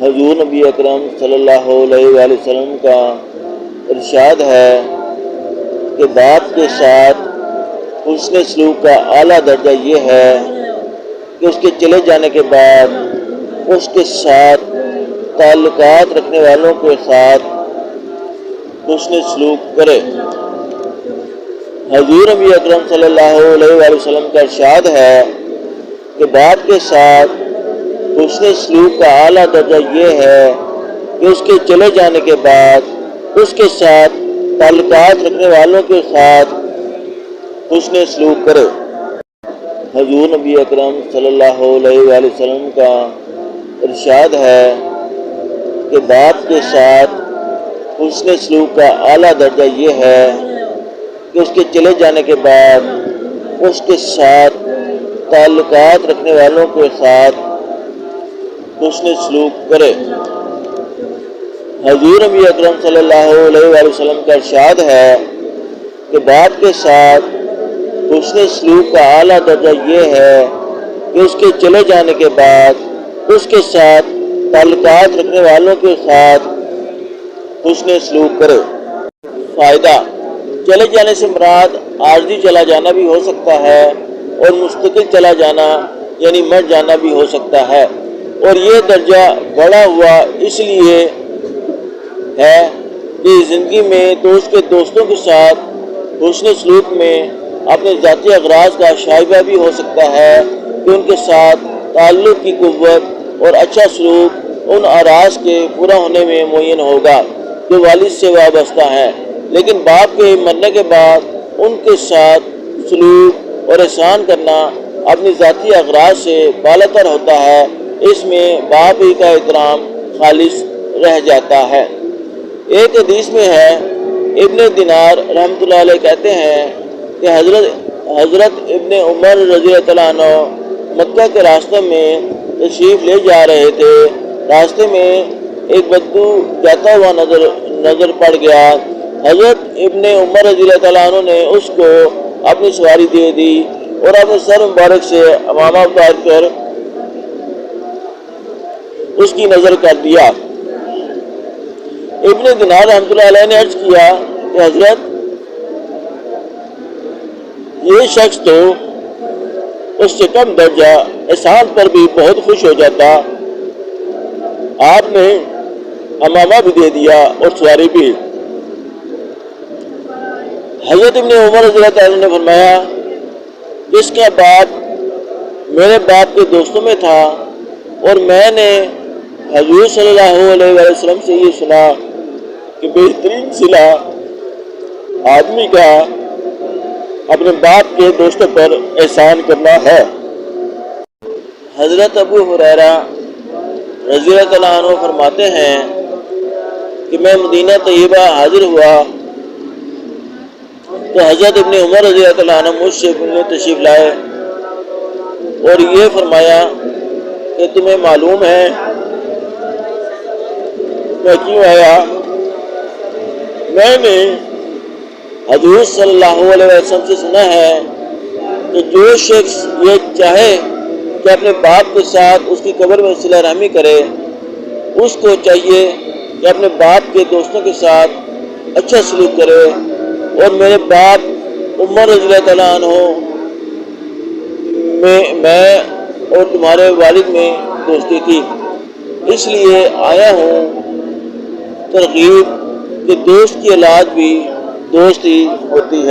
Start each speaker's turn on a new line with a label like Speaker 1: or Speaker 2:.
Speaker 1: حضور نبی اکرم صلی اللہ علیہ وآلہ وسلم کا ارشاد ہے کہ باپ کے ساتھ حسن سلوک کا اعلیٰ درجہ یہ ہے کہ اس کے چلے جانے کے بعد اس کے ساتھ تعلقات رکھنے والوں کے ساتھ حسن سلوک کرے۔ حضور نبی اکرم صلی اللہ علیہ وآلہ وسلم کا ارشاد ہے کہ باپ کے ساتھ حسن سلوک کا اعلیٰ درجہ یہ ہے کہ اس کے چلے جانے کے بعد اس کے ساتھ تعلقات رکھنے والوں کے ساتھ حسن سلوک کرے۔ حضور نبی اکرم صلی اللہ علیہ وآلہ وسلم کا ارشاد ہے کہ باپ کے ساتھ حسن سلوک کا اعلیٰ درجہ یہ ہے کہ اس کے چلے جانے کے بعد اس کے ساتھ تعلقات رکھنے والوں کے ساتھ حسن سلوک کرے۔ حضور نبی اکرم صلی اللہ علیہ وآلہ وسلم کا ارشاد ہے کہ باپ کے ساتھ حسن سلوک کا اعلیٰ درجہ یہ ہے کہ اس کے چلے جانے کے بعد اس کے ساتھ تعلقات رکھنے والوں کے ساتھ حسن سلوک کرے۔ فائدہ: چلے جانے سے مراد عارضی چلا جانا بھی ہو سکتا ہے اور مستقل چلا جانا یعنی مر جانا بھی ہو سکتا ہے، اور یہ درجہ بڑا ہوا اس لیے ہے کہ زندگی میں تو اس کے دوستوں کے ساتھ حسن سلوک میں اپنے ذاتی اغراض کا شائبہ بھی ہو سکتا ہے کہ ان کے ساتھ تعلق کی قوت اور اچھا سلوک ان اراض کے پورا ہونے میں معین ہوگا جو والد سے وابستہ ہیں، لیکن باپ کے مرنے کے بعد ان کے ساتھ سلوک اور احسان کرنا اپنی ذاتی اغراض سے بالاتر ہوتا ہے، اس میں باپ ہی کا احترام خالص رہ جاتا ہے۔ ایک حدیث میں ہے، ابن دینار رحمۃ اللہ علیہ کہتے ہیں کہ حضرت ابن عمر رضی اللہ عنہ مکہ کے راستے میں تشریف لے جا رہے تھے۔ راستے میں ایک بدو جاتا ہوا نظر پڑ گیا۔ حضرت ابن عمر رضی اللہ عنہ نے اس کو اپنی سواری دے دی اور اپنے سر مبارک سے عمامہ اتار کر اس کی نظر کر دیا۔ ابن دینار رحمۃ اللہ علیہ نے عرض کیا کہ حضرت، یہ شخص تو اس سے کم درجہ احسان پر بھی بہت خوش ہو جاتا، آپ نے عمامہ بھی دے دیا اور سواری بھی۔ حضرت ابن عمر رضی اللہ عنہ نے فرمایا، اس کا باپ میرے باپ کے دوستوں میں تھا اور میں نے حضور صلی اللہ علیہ وسلم سے یہ سنا کہ بہترین صلہ آدمی کا اپنے باپ کے دوستوں پر احسان کرنا ہے۔ حضرت ابو ہریرہ رضی اللہ عنہ فرماتے ہیں کہ میں مدینہ طیبہ حاضر ہوا تو حضرت ابن عمر رضی اللہ عنہ مجھ سے ملنے تشریف لائے اور یہ فرمایا کہ تمہیں معلوم ہے میں کیوں آیا؟ میں نے حضور صلی اللہ علیہ وسلم سے سنا ہے کہ جو شخص یہ چاہے کہ اپنے باپ کے ساتھ اس کی قبر میں صلہ رحمی کرے، اس کو چاہیے کہ اپنے باپ کے دوستوں کے ساتھ اچھا سلوک کرے، اور میرے باپ عمر رضی اللہ عنہ میں اور تمہارے والد میں دوستی تھی، اس لیے آیا ہوں ترغیب کہ دوست کی اولاد بھی دوست ہی ہوتی ہے۔